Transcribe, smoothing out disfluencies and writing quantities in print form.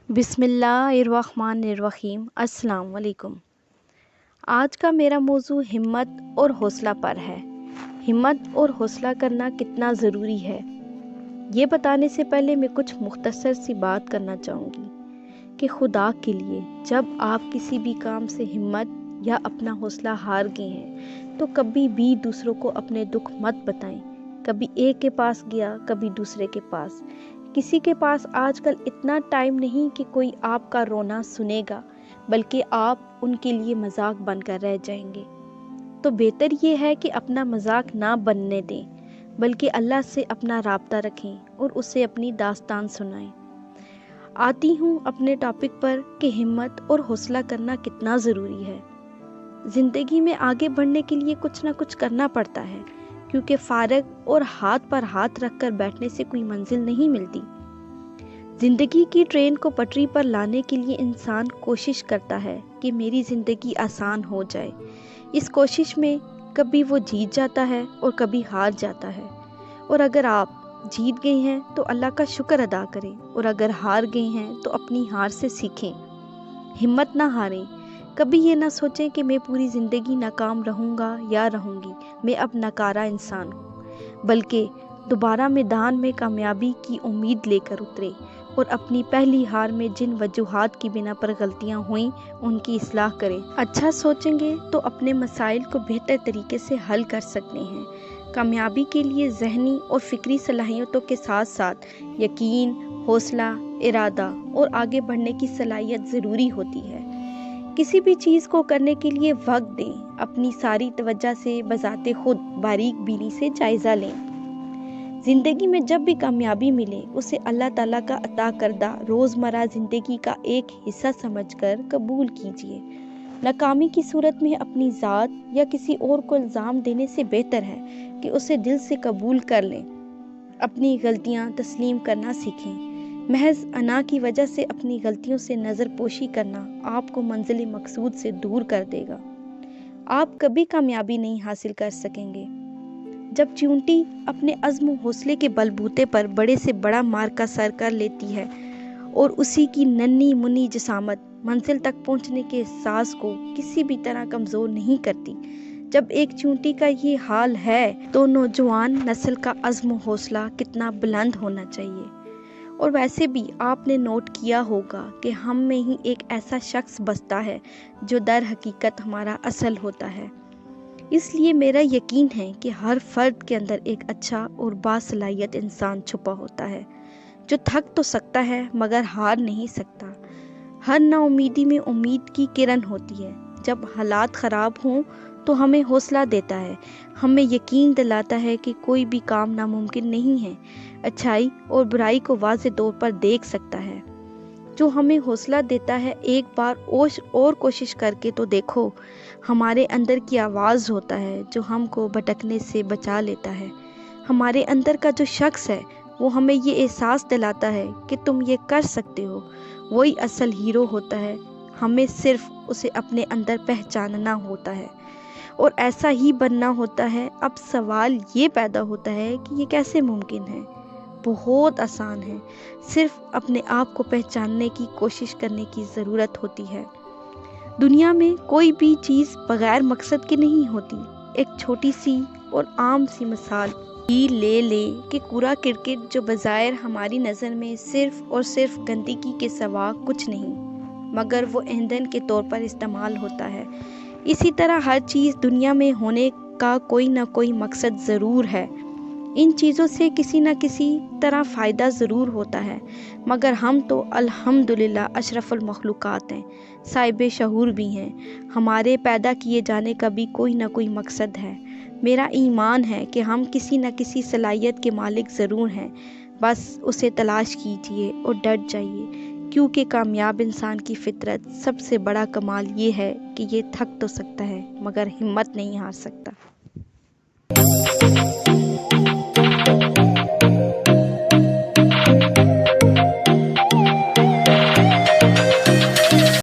बिस्मिल्लाहिर्रहमानिर्रहीम। अस्सलाम वालेकुम। आज का मेरा मौजू हिम्मत और हौसला पर है। हिम्मत और हौसला करना कितना ज़रूरी है, ये बताने से पहले मैं कुछ मुख्तसर सी बात करना चाहूँगी कि खुदा के लिए जब आप किसी भी काम से हिम्मत या अपना हौसला हार गए हैं तो कभी भी दूसरों को अपने दुख मत बताएं। कभी एक के पास गया, कभी दूसरे के पास। किसी के पास आजकल इतना टाइम नहीं कि कोई आपका रोना सुनेगा, बल्कि आप उनके लिए मजाक बनकर रह जाएंगे। तो बेहतर ये है कि अपना मजाक ना बनने दें, बल्कि अल्लाह से अपना राब्ता रखें और उससे अपनी दास्तान सुनाएं। आती हूँ अपने टॉपिक पर कि हिम्मत और हौसला करना कितना ज़रूरी है। ज़िंदगी में आगे बढ़ने के लिए कुछ ना कुछ करना पड़ता है, क्योंकि फारग और हाथ पर हाथ रखकर बैठने से कोई मंजिल नहीं मिलती। ज़िंदगी की ट्रेन को पटरी पर लाने के लिए इंसान कोशिश करता है कि मेरी ज़िंदगी आसान हो जाए। इस कोशिश में कभी वो जीत जाता है और कभी हार जाता है। और अगर आप जीत गए हैं तो अल्लाह का शुक्र अदा करें, और अगर हार गए हैं तो अपनी हार से सीखें। हिम्मत ना हारें। कभी ये ना सोचें कि मैं पूरी ज़िंदगी नाकाम रहूँगा या रहूँगी, मैं अब नकारा इंसान हूँ, बल्कि दोबारा मैदान में कामयाबी की उम्मीद लेकर उतरे और अपनी पहली हार में जिन वजूहात की बिना पर गलतियाँ हुईं उनकी इस्लाह करें। अच्छा सोचेंगे तो अपने मसाइल को बेहतर तरीके से हल कर सकते हैं। कामयाबी के लिए ज़हनी और फ़िक्री सलाहियतों के साथ साथ यकीन, हौसला, इरादा और आगे बढ़ने की सलाहियत ज़रूरी होती है। किसी भी चीज़ को करने के लिए वक्त दें, अपनी सारी तवज्जो से बजाते खुद बारीक बीनी से जायज़ा लें। ज़िंदगी में जब भी कामयाबी मिले उसे अल्लाह ताला का अता करदा रोज़मर्रा ज़िंदगी का एक हिस्सा समझकर कबूल कीजिए। नाकामी की सूरत में अपनी ज़ात या किसी और को इल्ज़ाम देने से बेहतर है कि उसे दिल से कबूल कर लें। अपनी गलतियाँ तस्लीम करना सीखें। महज अना की वजह से अपनी गलतियों से नज़रपोशी करना आपको मंजिल मकसूद से दूर कर देगा। आप कभी कामयाबी नहीं हासिल कर सकेंगे। जब चींटी अपने अज़्म हौसले के बलबूते पर बड़े से बड़ा मार का सर कर लेती है और उसी की नन्ही मुन्नी जिसामत मंजिल तक पहुंचने के एहसास को किसी भी तरह कमज़ोर नहीं करती, जब एक चींटी का ये हाल है तो नौजवान नस्ल का अज़्म हौसला कितना बुलंद होना चाहिए। और वैसे भी आपने नोट किया होगा कि हम में ही एक ऐसा शख्स बसता है जो दर हकीकत हमारा असल होता है। इसलिए मेरा यकीन है कि हर फर्द के अंदर एक अच्छा और बासलाहियत इंसान छुपा होता है, जो थक तो सकता है मगर हार नहीं सकता। हर नाउमीदी में उम्मीद की किरण होती है। जब हालात ख़राब हों तो हमें हौसला देता है, हमें यकीन दिलाता है कि कोई भी काम नामुमकिन नहीं है, अच्छाई और बुराई को वाज़े तौर पर देख सकता है। जो हमें हौसला देता है, एक बार और कोशिश करके तो देखो। हमारे अंदर की आवाज़ होता है जो हमको भटकने से बचा लेता है। हमारे अंदर का जो शख्स है वो हमें ये एहसास दिलाता है कि तुम ये कर सकते हो। वही असल हीरो होता है, हमें सिर्फ उसे अपने अंदर पहचानना होता है और ऐसा ही बनना होता है। अब सवाल ये पैदा होता है कि ये कैसे मुमकिन है। बहुत आसान है, सिर्फ अपने आप को पहचानने की कोशिश करने की ज़रूरत होती है। दुनिया में कोई भी चीज़ बगैर मकसद की नहीं होती। एक छोटी सी और आम सी मिसाल ही ले ले कि कूड़ा करकट जो बज़ाहिर हमारी नज़र में सिर्फ और सिर्फ गंदगी के सिवा कुछ नहीं, मगर वो ईंधन के तौर पर इस्तेमाल होता है। इसी तरह हर चीज़ दुनिया में होने का कोई ना कोई मकसद ज़रूर है। इन चीज़ों से किसी न किसी तरह फ़ायदा ज़रूर होता है, मगर हम तो अल्हम्दुलिल्लाह अशरफुल मखलूक़ात हैं, साहिब शऊर भी हैं। हमारे पैदा किए जाने का भी कोई ना कोई मकसद है। मेरा ईमान है कि हम किसी न किसी सलाहियत के मालिक ज़रूर हैं, बस उसे तलाश कीजिए और डट जाइए, क्योंकि कामयाब इंसान की फितरत सबसे बड़ा कमाल ये है कि ये थक तो सकता है मगर हिम्मत नहीं हार सकता।